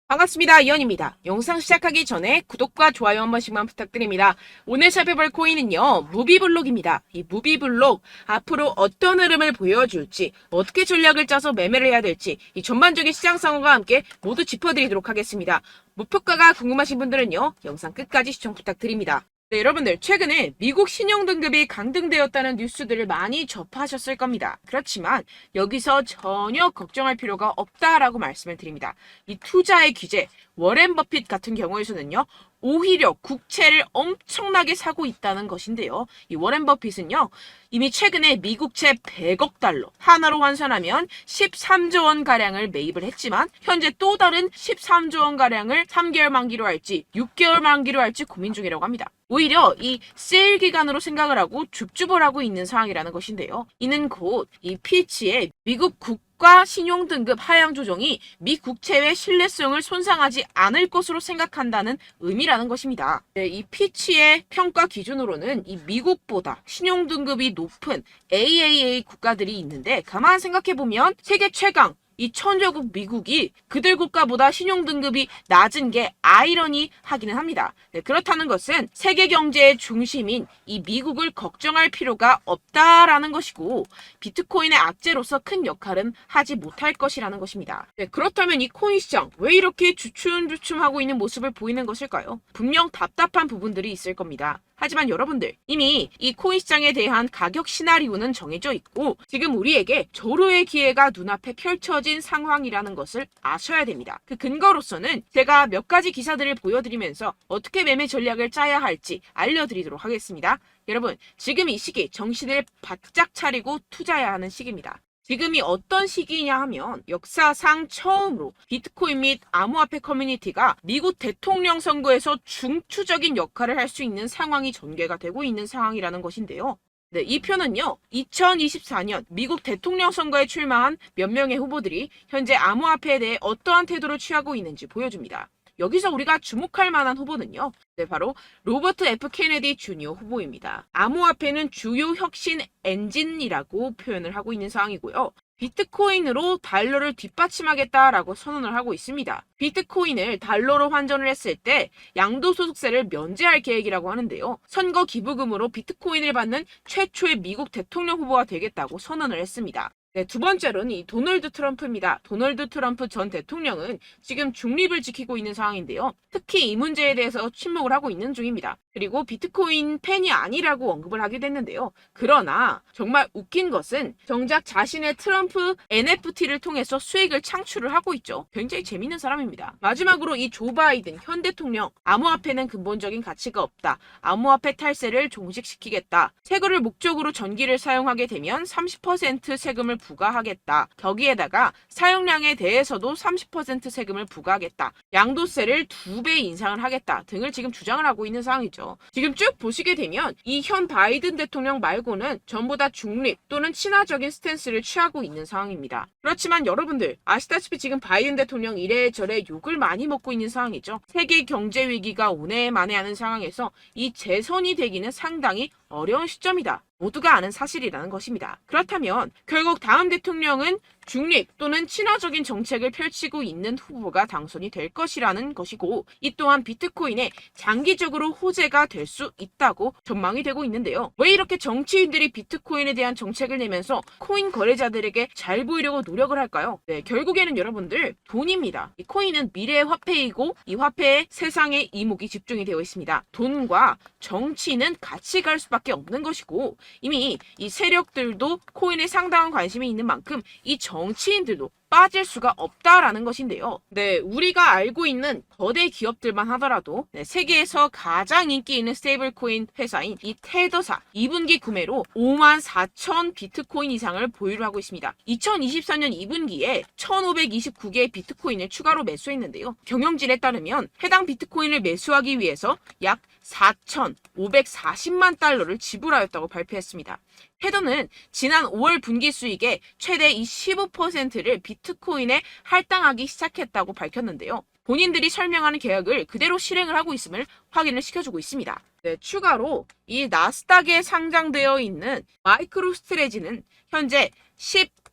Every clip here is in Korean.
반갑습니다. 이현입니다. 영상 시작하기 전에 구독과 좋아요 한 번씩만 부탁드립니다. 오늘 살펴볼 코인은요, 무비블록입니다. 이 무비블록 앞으로 어떤 흐름을 보여줄지, 어떻게 전략을 짜서 매매를 해야 될지, 이 전반적인 시장 상황과 함께 모두 짚어드리도록 하겠습니다. 목표가가 궁금하신 분들은요, 영상 끝까지 시청 부탁드립니다. 네, 여러분들 최근에 미국 신용등급이 강등되었다는 뉴스들을 많이 접하셨을 겁니다. 그렇지만 여기서 전혀 걱정할 필요가 없다라고 말씀을 드립니다. 이 투자의 규제, 워렌 버핏 같은 경우에서는요, 오히려 국채를 엄청나게 사고 있다는 것인데요. 이 워렌 버핏은요, 이미 최근에 미국채 100억 달러, 하나로 환산하면 13조 원 가량을 매입을 했지만 현재 또 다른 13조 원 가량을 3개월 만기로 할지 6개월 만기로 할지 고민 중이라고 합니다. 오히려 이 세일 기간으로 생각을 하고 줍줍을 하고 있는 상황이라는 것인데요. 이는 곧 이 피치의 미국 국가 신용등급 하향 조정이 미 국채의 신뢰성을 손상하지 않을 것으로 생각한다는 의미라는 것입니다. 네, 이 피치의 평가 기준으로는 이 미국보다 신용등급이 높은 AAA 국가들이 있는데 가만 생각해보면 세계 최강 이 천조국 미국이 그들 국가보다 신용등급이 낮은 게 아이러니하기는 합니다. 네, 그렇다는 것은 세계 경제의 중심인 이 미국을 걱정할 필요가 없다라는 것이고 비트코인의 악재로서 큰 역할은 하지 못할 것이라는 것입니다. 네, 그렇다면 이 코인 시장 왜 이렇게 주춤주춤하고 있는 모습을 보이는 것일까요? 분명 답답한 부분들이 있을 겁니다. 하지만 여러분들 이미 이 코인 시장에 대한 가격 시나리오는 정해져 있고 지금 우리에게 절호의 기회가 눈앞에 펼쳐진 상황이라는 것을 아셔야 됩니다. 그 근거로서는 제가 몇 가지 기사들을 보여드리면서 어떻게 매매 전략을 짜야 할지 알려드리도록 하겠습니다. 여러분 지금 이 시기 정신을 바짝 차리고 투자해야 하는 시기입니다. 지금이 어떤 시기냐 하면 역사상 처음으로 비트코인 및 암호화폐 커뮤니티가 미국 대통령 선거에서 중추적인 역할을 할 수 있는 상황이 전개가 되고 있는 상황이라는 것인데요. 네, 이 표는요, 2024년 미국 대통령 선거에 출마한 몇 명의 후보들이 현재 암호화폐에 대해 어떠한 태도를 취하고 있는지 보여줍니다. 여기서 우리가 주목할 만한 후보는요. 네, 바로 로버트 F 케네디 주니어 후보입니다. 암호화폐는 주요 혁신 엔진이라고 표현을 하고 있는 상황이고요. 비트코인으로 달러를 뒷받침하겠다라고 선언을 하고 있습니다. 비트코인을 달러로 환전을 했을 때 양도소득세를 면제할 계획이라고 하는데요. 선거 기부금으로 비트코인을 받는 최초의 미국 대통령 후보가 되겠다고 선언을 했습니다. 네, 두 번째로는 이 도널드 트럼프입니다. 도널드 트럼프 전 대통령은 지금 중립을 지키고 있는 상황인데요. 특히 이 문제에 대해서 침묵을 하고 있는 중입니다. 그리고 비트코인 팬이 아니라고 언급을 하게 됐는데요. 그러나 정말 웃긴 것은 정작 자신의 트럼프 NFT를 통해서 수익을 창출을 하고 있죠. 굉장히 재밌는 사람입니다. 마지막으로 이 조 바이든 현 대통령 암호화폐는 근본적인 가치가 없다. 암호화폐 탈세를 종식시키겠다. 세금을 목적으로 전기를 사용하게 되면 30% 세금을 부과하겠다. 거기에다가 사용량에 대해서도 30% 세금을 부과하겠다. 양도세를 2배 인상을 하겠다 등을 지금 주장을 하고 있는 상황이죠. 지금 쭉 보시게 되면 이 현 바이든 대통령 말고는 전부 다 중립 또는 친화적인 스탠스를 취하고 있는 상황입니다. 그렇지만 여러분들 아시다시피 지금 바이든 대통령 이래저래 욕을 많이 먹고 있는 상황이죠. 세계 경제 위기가 오네 만에 하는 상황에서 이 재선이 되기는 상당히 어려운 시점이다. 모두가 아는 사실이라는 것입니다. 그렇다면 결국 다음 대통령은 중립 또는 친화적인 정책을 펼치고 있는 후보가 당선이 될 것이라는 것이고 이 또한 비트코인에 장기적으로 호재가 될 수 있다고 전망이 되고 있는데요. 왜 이렇게 정치인들이 비트코인에 대한 정책을 내면서 코인 거래자들에게 잘 보이려고 노력을 할까요? 네, 결국에는 여러분들 돈입니다. 이 코인은 미래의 화폐이고 이 화폐에 세상의 이목이 집중이 되어 있습니다. 돈과 정치는 같이 갈 수밖에 없는 것이고 이미 이 세력들도 코인에 상당한 관심이 있는 만큼 이 정치인들도 빠질 수가 없다라는 것인데요. 네, 우리가 알고 있는 거대 기업들만 하더라도 세계에서 가장 인기 있는 스테이블 코인 회사인 이 테더사 2분기 구매로 54,000 비트코인 이상을 보유를 하고 있습니다. 2024년 2분기에 1,529개의 비트코인을 추가로 매수했는데요. 경영진에 따르면 해당 비트코인을 매수하기 위해서 약 4,540만 달러를 지불하였다고 발표했습니다. 테더는 지난 5월 분기 수익의 최대 15%를 비트코인에 할당하기 시작했다고 밝혔는데요. 본인들이 설명하는 계약을 그대로 실행을 하고 있음을 확인을 시켜주고 있습니다. 네, 추가로 이 나스닥에 상장되어 있는 마이크로스트레지는 현재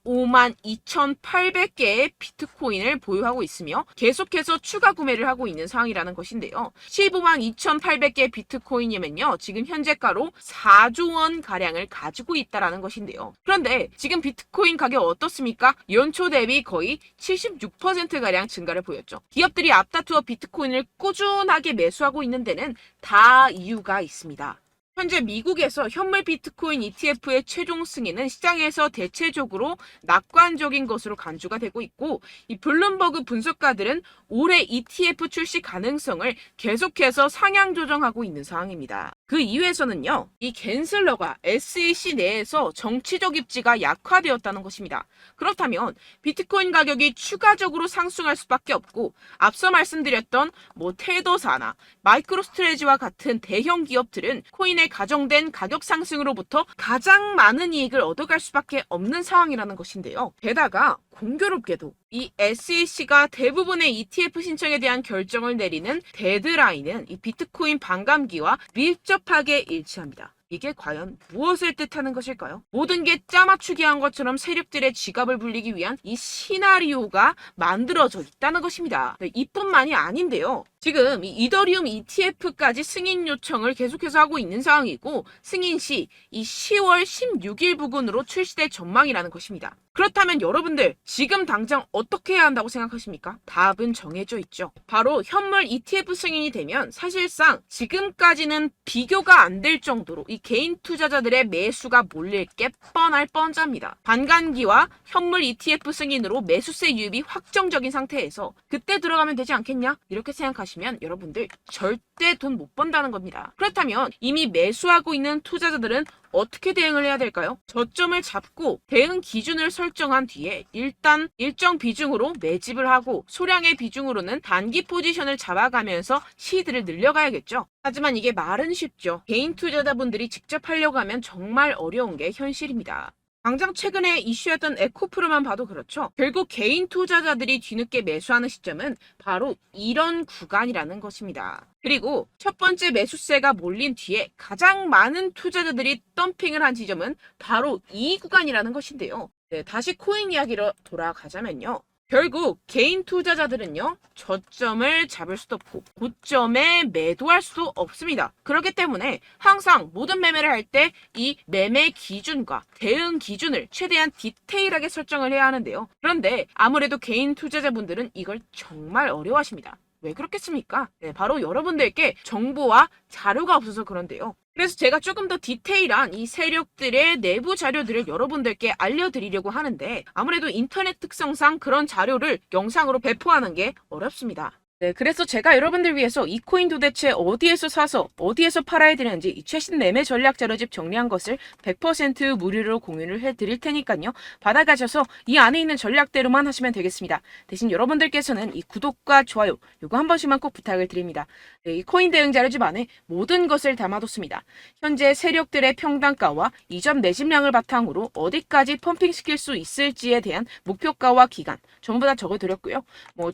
15만 2,800개의 비트코인을 보유하고 있으며 계속해서 추가 구매를 하고 있는 상황이라는 것인데요. 15만 2,800개 비트코인이면요, 지금 현재가로 4조 원 가량을 가지고 있다라는 것인데요. 그런데 지금 비트코인 가격 어떻습니까? 연초 대비 거의 76% 가량 증가를 보였죠. 기업들이 앞다투어 비트코인을 꾸준하게 매수하고 있는 데는 다 이유가 있습니다. 현재 미국에서 현물 비트코인 ETF의 최종 승인은 시장에서 대체적으로 낙관적인 것으로 간주가 되고 있고, 이 블룸버그 분석가들은 올해 ETF 출시 가능성을 계속해서 상향 조정하고 있는 상황입니다. 그 이유에서는요, 이 갠슬러가 SEC 내에서 정치적 입지가 약화되었다는 것입니다. 그렇다면 비트코인 가격이 추가적으로 상승할 수밖에 없고, 앞서 말씀드렸던 테더사나 마이크로스트레지와 같은 대형 기업들은 코인의 가정된 가격 상승으로부터 가장 많은 이익을 얻어갈 수밖에 없는 상황이라는 것인데요. 게다가 공교롭게도 이 SEC가 대부분의 ETF 신청에 대한 결정을 내리는 데드라인은 이 비트코인 반감기와 밀접하게 일치합니다. 이게 과연 무엇을 뜻하는 것일까요? 모든 게 짜맞추기 한 것처럼 세력들의 지갑을 불리기 위한 이 시나리오가 만들어져 있다는 것입니다. 네, 이뿐만이 아닌데요. 지금 이 이더리움 ETF까지 승인 요청을 계속해서 하고 있는 상황이고, 승인 시 이 10월 16일 부근으로 출시될 전망이라는 것입니다. 그렇다면 여러분들 지금 당장 어떻게 해야 한다고 생각하십니까? 답은 정해져 있죠. 바로 현물 ETF 승인이 되면 사실상 지금까지는 비교가 안 될 정도로 이 개인 투자자들의 매수가 몰릴 게 뻔할 뻔잡니다. 반감기와 현물 ETF 승인으로 매수세 유입이 확정적인 상태에서 그때 들어가면 되지 않겠냐? 이렇게 생각하시면 여러분들 절대 돈 못 번다는 겁니다. 그렇다면 이미 매수하고 있는 투자자들은 어떻게 대응을 해야 될까요? 저점을 잡고 대응 기준을 설정한 뒤에 일단 일정 비중으로 매집을 하고 소량의 비중으로는 단기 포지션을 잡아가면서 시드를 늘려가야겠죠. 하지만 이게 말은 쉽죠. 개인 투자자분들이 직접 하려고 하면 정말 어려운 게 현실입니다. 당장 최근에 이슈였던 에코프로만 봐도 그렇죠. 결국 개인 투자자들이 뒤늦게 매수하는 시점은 바로 이런 구간이라는 것입니다. 그리고 첫 번째 매수세가 몰린 뒤에 가장 많은 투자자들이 덤핑을 한 지점은 바로 이 구간이라는 것인데요. 네, 다시 코인 이야기로 돌아가자면요. 결국 개인 투자자들은요, 저점을 잡을 수도 없고 고점에 매도할 수도 없습니다. 그렇기 때문에 항상 모든 매매를 할 때 이 매매 기준과 대응 기준을 최대한 디테일하게 설정을 해야 하는데요. 그런데 아무래도 개인 투자자분들은 이걸 정말 어려워하십니다. 왜 그렇겠습니까? 네, 바로 여러분들께 정보와 자료가 없어서 그런데요. 그래서 제가 조금 더 디테일한 이 세력들의 내부 자료들을 여러분들께 알려드리려고 하는데, 아무래도 인터넷 특성상 그런 자료를 영상으로 배포하는 게 어렵습니다. 네, 그래서 제가 여러분들 위해서 이 코인 도대체 어디에서 사서 어디에서 팔아야 되는지 이 최신 매매 전략 자료집 정리한 것을 100% 무료로 공유를 해드릴 테니까요. 받아가셔서 이 안에 있는 전략대로만 하시면 되겠습니다. 대신 여러분들께서는 이 구독과 좋아요 요거 한 번씩만 꼭 부탁을 드립니다. 네, 이 코인 대응 자료집 안에 모든 것을 담아뒀습니다. 현재 세력들의 평단가와 이점 내집량을 바탕으로 어디까지 펌핑시킬 수 있을지에 대한 목표가와 기간 전부 다 적어드렸고요.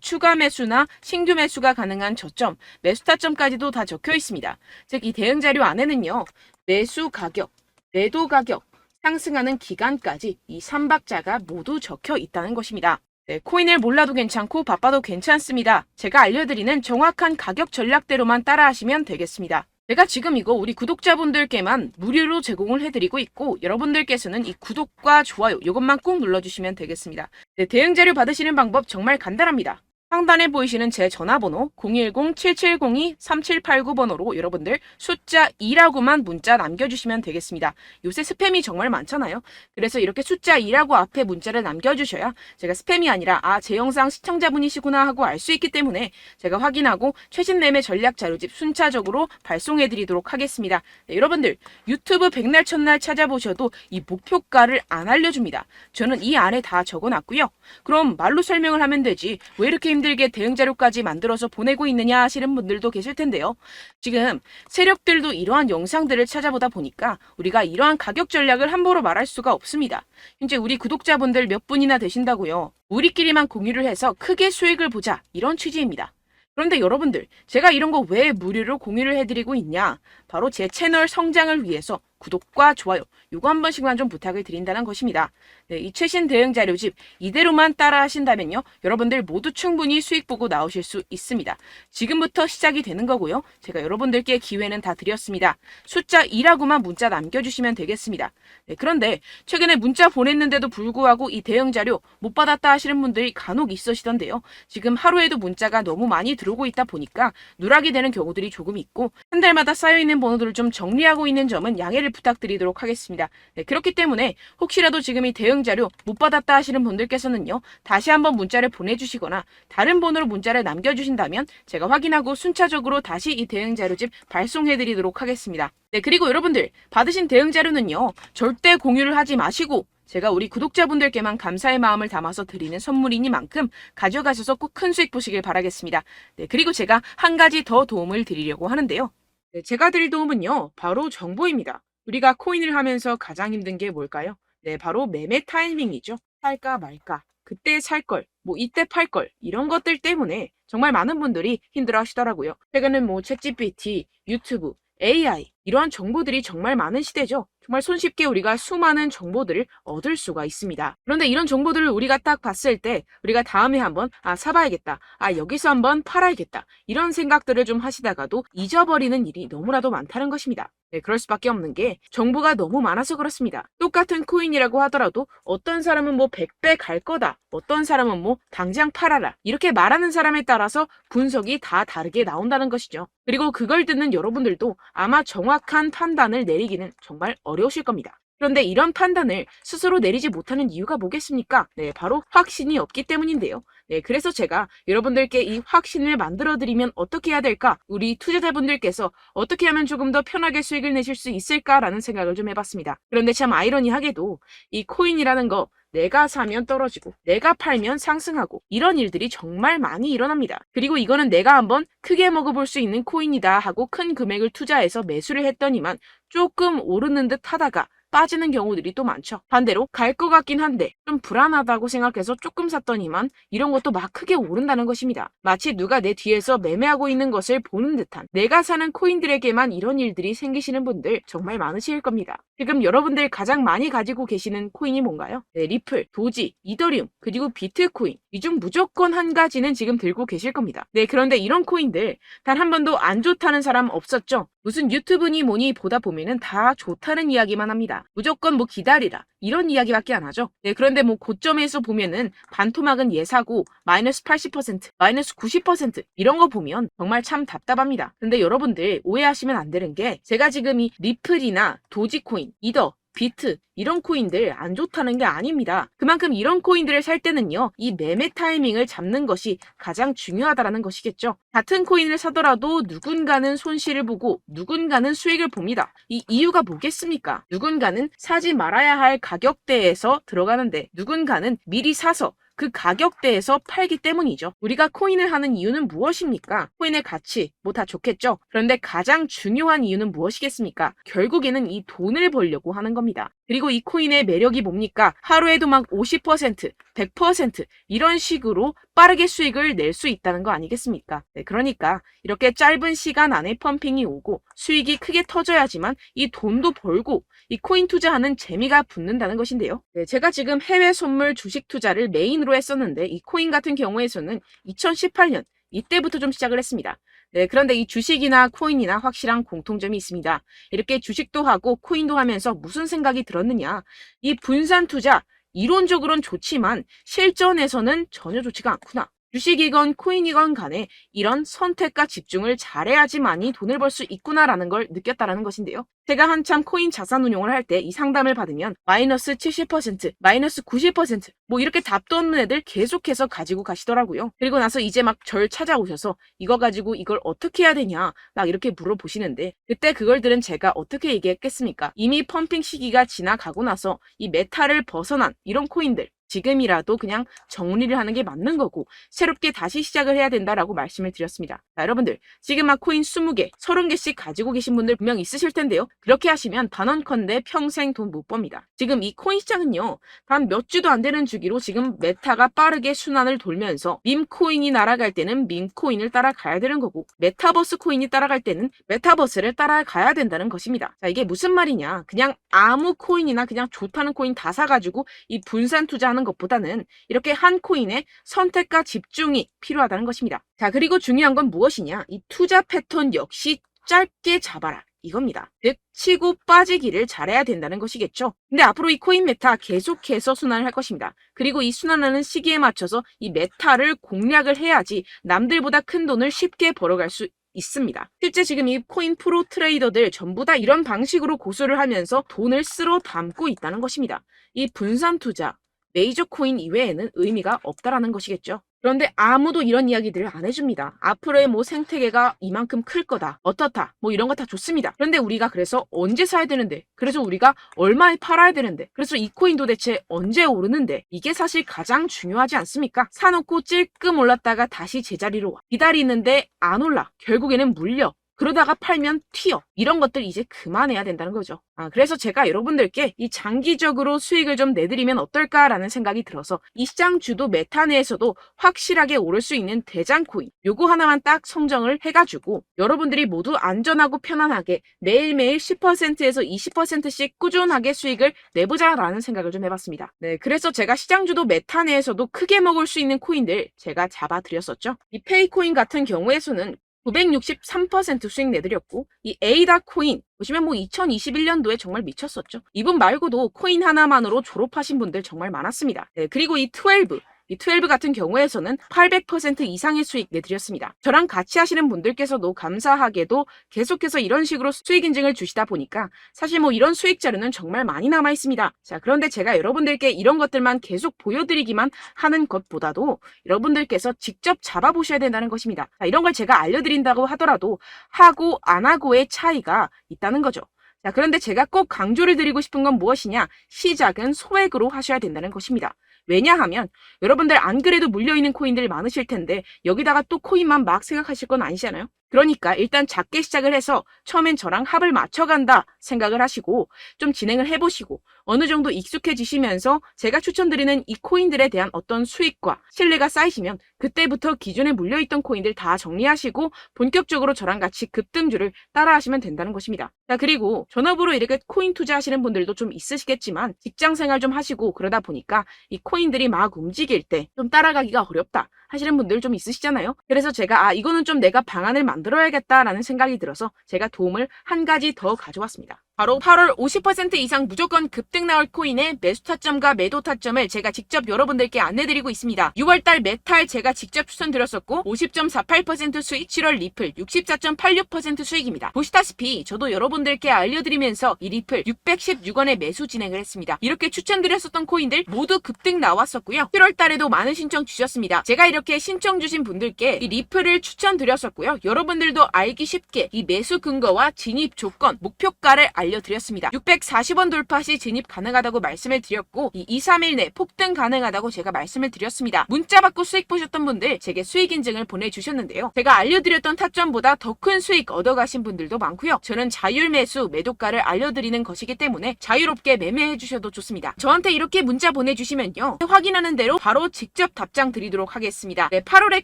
추가 매수나 신규 매수가 가능한 저점, 매수 타점까지도 다 적혀 있습니다. 즉, 이 대응 자료 안에는요, 매수 가격, 매도 가격, 상승하는 기간까지 이 3박자가 모두 적혀 있다는 것입니다. 네, 코인을 몰라도 괜찮고 바빠도 괜찮습니다. 제가 알려드리는 정확한 가격 전략대로만 따라하시면 되겠습니다. 제가 지금 이거 우리 구독자분들께만 무료로 제공을 해드리고 있고, 여러분들께서는 이 구독과 좋아요 이것만 꼭 눌러주시면 되겠습니다. 네, 대응 자료 받으시는 방법 정말 간단합니다. 상단에 보이시는 제 전화번호 010-7702-3789번호로 여러분들 숫자 2라고만 문자 남겨주시면 되겠습니다. 요새 스팸이 정말 많잖아요. 그래서 이렇게 숫자 2라고 앞에 문자를 남겨주셔야 제가 스팸이 아니라 제 영상 시청자분이시구나 하고 알 수 있기 때문에 제가 확인하고 최신 매매 전략 자료집 순차적으로 발송해드리도록 하겠습니다. 네, 여러분들 유튜브 백날 첫날 찾아보셔도 이 목표가를 안 알려줍니다. 저는 이 안에 다 적어놨고요. 그럼 말로 설명을 하면 되지 왜 이렇게 힘들게 대응 자료까지 만들어서 보내고 있느냐 하시는 분들도 계실 텐데요. 지금 세력들도 이러한 영상들을 찾아보다 보니까 우리가 이러한 가격 전략을 함부로 말할 수가 없습니다. 현재 우리 구독자분들 몇 분이나 되신다고요. 우리끼리만 공유를 해서 크게 수익을 보자 이런 취지입니다. 그런데 여러분들 제가 이런 거 왜 무료로 공유를 해드리고 있냐? 바로 제 채널 성장을 위해서 구독과 좋아요 요거 한 번씩만 좀 부탁을 드린다는 것입니다. 네, 이 최신 대응 자료집 이대로만 따라 하신다면요. 여러분들 모두 충분히 수익 보고 나오실 수 있습니다. 지금부터 시작이 되는 거고요. 제가 여러분들께 기회는 다 드렸습니다. 숫자 2라고만 문자 남겨주시면 되겠습니다. 네, 그런데 최근에 문자 보냈는데도 불구하고 이 대응 자료 못 받았다 하시는 분들이 간혹 있으시던데요. 지금 하루에도 문자가 너무 많이 들어오고 있다 보니까 누락이 되는 경우들이 조금 있고 한 달마다 쌓여있는 번호들을 좀 정리하고 있는 점은 양해를 부탁드리도록 하겠습니다. 네, 그렇기 때문에 혹시라도 지금 이 대응 자료 못 받았다 하시는 분들께서는요. 다시 한번 문자를 보내주시거나 다른 번호로 문자를 남겨주신다면 제가 확인하고 순차적으로 다시 이 대응 자료집 발송해드리도록 하겠습니다. 네, 그리고 여러분들 받으신 대응 자료는요. 절대 공유를 하지 마시고 제가 우리 구독자분들께만 감사의 마음을 담아서 드리는 선물이니만큼 가져가셔서 꼭 큰 수익 보시길 바라겠습니다. 네, 그리고 제가 한 가지 더 도움을 드리려고 하는데요. 네, 제가 드릴 도움은요. 바로 정보입니다. 우리가 코인을 하면서 가장 힘든 게 뭘까요? 네, 바로 매매 타이밍이죠. 살까 말까, 그때 살 걸, 뭐 이때 팔 걸, 이런 것들 때문에 정말 많은 분들이 힘들어 하시더라고요. 최근은 뭐 챗GPT, 유튜브, AI 이러한 정보들이 정말 많은 시대죠. 정말 손쉽게 우리가 수많은 정보들을 얻을 수가 있습니다. 그런데 이런 정보들을 우리가 딱 봤을 때 우리가 다음에 한번 사봐야겠다. 여기서 한번 팔아야겠다. 이런 생각들을 좀 하시다가도 잊어버리는 일이 너무나도 많다는 것입니다. 네, 그럴 수밖에 없는 게 정보가 너무 많아서 그렇습니다. 똑같은 코인이라고 하더라도 어떤 사람은 뭐 100배 갈 거다. 어떤 사람은 뭐 당장 팔아라. 이렇게 말하는 사람에 따라서 분석이 다 다르게 나온다는 것이죠. 그리고 그걸 듣는 여러분들도 아마 정확한 판단을 내리기는 정말 어려우실 겁니다. 그런데 이런 판단을 스스로 내리지 못하는 이유가 뭐겠습니까? 네, 바로 확신이 없기 때문인데요. 네, 그래서 제가 여러분들께 이 확신을 만들어드리면 어떻게 해야 될까? 우리 투자자분들께서 어떻게 하면 조금 더 편하게 수익을 내실 수 있을까라는 생각을 좀 해봤습니다. 그런데 참 아이러니하게도 이 코인이라는 거 내가 사면 떨어지고 내가 팔면 상승하고 이런 일들이 정말 많이 일어납니다. 그리고 이거는 내가 한번 크게 먹어볼 수 있는 코인이다 하고 큰 금액을 투자해서 매수를 했더니만 조금 오르는 듯 하다가 빠지는 경우들이 또 많죠. 반대로 갈 것 같긴 한데 좀 불안하다고 생각해서 조금 샀더니만 이런 것도 막 크게 오른다는 것입니다. 마치 누가 내 뒤에서 매매하고 있는 것을 보는 듯한 내가 사는 코인들에게만 이런 일들이 생기시는 분들 정말 많으실 겁니다. 지금 여러분들 가장 많이 가지고 계시는 코인이 뭔가요? 네, 리플, 도지, 이더리움, 그리고 비트코인 이 중 무조건 한 가지는 지금 들고 계실 겁니다. 네, 그런데 이런 코인들 단 한 번도 안 좋다는 사람 없었죠? 무슨 유튜브니 뭐니 보다 보면은 다 좋다는 이야기만 합니다. 무조건 뭐 기다리라 이런 이야기밖에 안 하죠. 네, 그런데 뭐 고점에서 보면은 반토막은 예사고 마이너스 80%, 마이너스 90% 이런 거 보면 정말 참 답답합니다. 근데 여러분들 오해하시면 안 되는 게 제가 지금 이 리플이나 도지코인, 이더, 비트 이런 코인들 안 좋다는 게 아닙니다. 그만큼 이런 코인들을 살 때는요. 이 매매 타이밍을 잡는 것이 가장 중요하다는 것이겠죠. 같은 코인을 사더라도 누군가는 손실을 보고 누군가는 수익을 봅니다. 이 이유가 뭐겠습니까? 누군가는 사지 말아야 할 가격대에서 들어가는데 누군가는 미리 사서 그 가격대에서 팔기 때문이죠. 우리가 코인을 하는 이유는 무엇입니까? 코인의 가치, 뭐 다 좋겠죠? 그런데 가장 중요한 이유는 무엇이겠습니까? 결국에는 이 돈을 벌려고 하는 겁니다. 그리고 이 코인의 매력이 뭡니까? 하루에도 막 50%, 100% 이런 식으로 빠르게 수익을 낼 수 있다는 거 아니겠습니까? 네, 그러니까 이렇게 짧은 시간 안에 펌핑이 오고 수익이 크게 터져야지만 이 돈도 벌고 이 코인 투자하는 재미가 붙는다는 것인데요. 네, 제가 지금 해외 선물 주식 투자를 메인으로 했었는데 이 코인 같은 경우에서는 2018년 이때부터 좀 시작을 했습니다. 네, 그런데 이 주식이나 코인이나 확실한 공통점이 있습니다. 이렇게 주식도 하고 코인도 하면서 무슨 생각이 들었느냐. 이 분산 투자, 이론적으로는 좋지만 실전에서는 전혀 좋지가 않구나. 주식이건 코인이건 간에 이런 선택과 집중을 잘해야지만이 돈을 벌 수 있구나라는 걸 느꼈다라는 것인데요. 제가 한참 코인 자산 운용을 할 때 이 상담을 받으면 마이너스 70%, 마이너스 90%, 뭐 이렇게 답도 없는 애들 계속해서 가지고 가시더라고요. 그리고 나서 이제 막 절 찾아오셔서 이거 가지고 이걸 어떻게 해야 되냐 막 이렇게 물어보시는데 그때 그걸 들은 제가 어떻게 얘기했겠습니까? 이미 펌핑 시기가 지나가고 나서 이 메타를 벗어난 이런 코인들 지금이라도 그냥 정리를 하는 게 맞는 거고 새롭게 다시 시작을 해야 된다라고 말씀을 드렸습니다. 자, 여러분들 지금 막 코인 20개, 30개씩 가지고 계신 분들 분명 있으실 텐데요. 그렇게 하시면 단언컨대 평생 돈 못 법니다. 지금 이 코인 시장은요. 단 몇 주도 안 되는 주기로 지금 메타가 빠르게 순환을 돌면서 밈코인이 날아갈 때는 밈코인을 따라가야 되는 거고 메타버스 코인이 따라갈 때는 메타버스를 따라가야 된다는 것입니다. 자, 이게 무슨 말이냐. 그냥 아무 코인이나 그냥 좋다는 코인 다 사가지고 이 분산 투자하는 것보다는 이렇게 한 코인에 선택과 집중이 필요하다는 것입니다. 자, 그리고 중요한 건 무엇이냐. 이 투자 패턴 역시 짧게 잡아라. 이겁니다. 즉 치고 빠지기를 잘해야 된다는 것이겠죠. 근데 앞으로 이 코인 메타 계속해서 순환을 할 것입니다. 그리고 이 순환하는 시기에 맞춰서 이 메타를 공략을 해야지 남들보다 큰 돈을 쉽게 벌어갈 수 있습니다. 실제 지금 이 코인 프로 트레이더들 전부 다 이런 방식으로 고수를 하면서 돈을 쓸어 담고 있다는 것입니다. 이 분산 투자, 메이저 코인 이외에는 의미가 없다라는 것이겠죠. 그런데 아무도 이런 이야기들을 안 해줍니다. 앞으로의 뭐 생태계가 이만큼 클 거다. 어떻다. 뭐 이런 거 다 좋습니다. 그런데 우리가 그래서 언제 사야 되는데? 그래서 우리가 얼마에 팔아야 되는데? 그래서 이 코인 도대체 언제 오르는데? 이게 사실 가장 중요하지 않습니까? 사놓고 찔끔 올랐다가 다시 제자리로 와. 기다리는데 안 올라. 결국에는 물려. 그러다가 팔면 튀어. 이런 것들 이제 그만해야 된다는 거죠. 그래서 제가 여러분들께 이 장기적으로 수익을 좀 내드리면 어떨까라는 생각이 들어서 이 시장 주도 메타 내에서도 확실하게 오를 수 있는 대장 코인 요거 하나만 딱 선정을 해가지고 여러분들이 모두 안전하고 편안하게 매일매일 10%에서 20%씩 꾸준하게 수익을 내보자라는 생각을 좀 해봤습니다. 네, 그래서 제가 시장 주도 메타 내에서도 크게 먹을 수 있는 코인들 제가 잡아드렸었죠. 이 페이코인 같은 경우에서는 963% 수익 내드렸고 이 에이다 코인 보시면 뭐 2021년도에 정말 미쳤었죠. 이분 말고도 코인 하나만으로 졸업하신 분들 정말 많았습니다. 네, 그리고 이 12 같은 경우에서는 800% 이상의 수익 내드렸습니다. 저랑 같이 하시는 분들께서도 감사하게도 계속해서 이런 식으로 수익 인증을 주시다 보니까 사실 뭐 이런 수익 자료는 정말 많이 남아 있습니다. 자, 그런데 제가 여러분들께 이런 것들만 계속 보여드리기만 하는 것보다도 여러분들께서 직접 잡아보셔야 된다는 것입니다. 자, 이런 걸 제가 알려드린다고 하더라도 하고 안 하고의 차이가 있다는 거죠. 자, 그런데 제가 꼭 강조를 드리고 싶은 건 무엇이냐? 시작은 소액으로 하셔야 된다는 것입니다. 왜냐하면 여러분들 안 그래도 물려있는 코인들 많으실 텐데 여기다가 또 코인만 막 생각하실 건 아니잖아요. 그러니까 일단 작게 시작을 해서 처음엔 저랑 합을 맞춰간다 생각을 하시고 좀 진행을 해보시고 어느 정도 익숙해지시면서 제가 추천드리는 이 코인들에 대한 어떤 수익과 신뢰가 쌓이시면 그때부터 기존에 물려있던 코인들 다 정리하시고 본격적으로 저랑 같이 급등주를 따라하시면 된다는 것입니다. 자, 그리고 전업으로 이렇게 코인 투자하시는 분들도 좀 있으시겠지만 직장생활 좀 하시고 그러다 보니까 이 코인들이 막 움직일 때 좀 따라가기가 어렵다 하시는 분들 좀 있으시잖아요. 그래서 제가 이거는 좀 내가 방안을 만들어야겠다라는 생각이 들어서 제가 도움을 한 가지 더 가져왔습니다. 바로 8월 50% 이상 무조건 급등 나올 코인의 매수 타점과 매도 타점을 제가 직접 여러분들께 안내드리고 있습니다. 6월달 메탈 제가 직접 추천드렸었고 50.48% 수익, 7월 리플 64.86% 수익입니다. 보시다시피 저도 여러분들께 알려드리면서 이 리플 616원에 매수 진행을 했습니다. 이렇게 추천드렸었던 코인들 모두 급등 나왔었고요. 7월달에도 많은 신청 주셨습니다. 제가 이렇게 신청 주신 분들께 이 리플을 추천드렸었고요. 여러분들도 알기 쉽게 이 매수 근거와 진입 조건, 목표가를 알려드렸습니다. 640원 돌파 시 진입 가능하다고 말씀을 드렸고 이 2-3일 내 폭등 가능하다고 제가 말씀을 드렸습니다. 문자 받고 수익 보셨던 분들 제게 수익 인증을 보내주셨는데요. 제가 알려드렸던 타점보다 더 큰 수익 얻어가신 분들도 많고요. 저는 자율 매수 매도가를 알려드리는 것이기 때문에 자유롭게 매매해 주셔도 좋습니다. 저한테 이렇게 문자 보내주시면요. 확인하는 대로 바로 직접 답장 드리도록 하겠습니다. 네, 8월의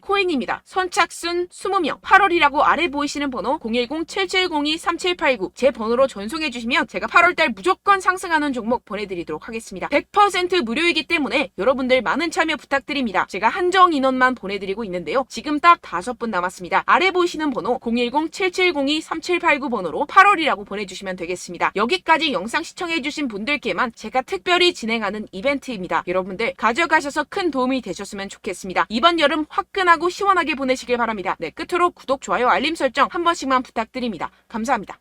코인입니다. 선착순 20명 8월이라고 아래 보이시는 번호 010-7702-3789 제 번호로 전송해 주시면 제가 8월달 무조건 상승하는 종목 보내드리도록 하겠습니다. 100% 무료이기 때문에 여러분들 많은 참여 부탁드립니다. 제가 한정 인원만 보내드리고 있는데요. 지금 딱 5분 남았습니다. 아래 보이시는 번호 010-7702-3789 번호로 8월이라고 보내주시면 되겠습니다. 여기까지 영상 시청해주신 분들께만 제가 특별히 진행하는 이벤트입니다. 여러분들 가져가셔서 큰 도움이 되셨으면 좋겠습니다. 이번 여름 화끈하고 시원하게 보내시길 바랍니다. 네, 끝으로 구독, 좋아요, 알림 설정 한 번씩만 부탁드립니다. 감사합니다.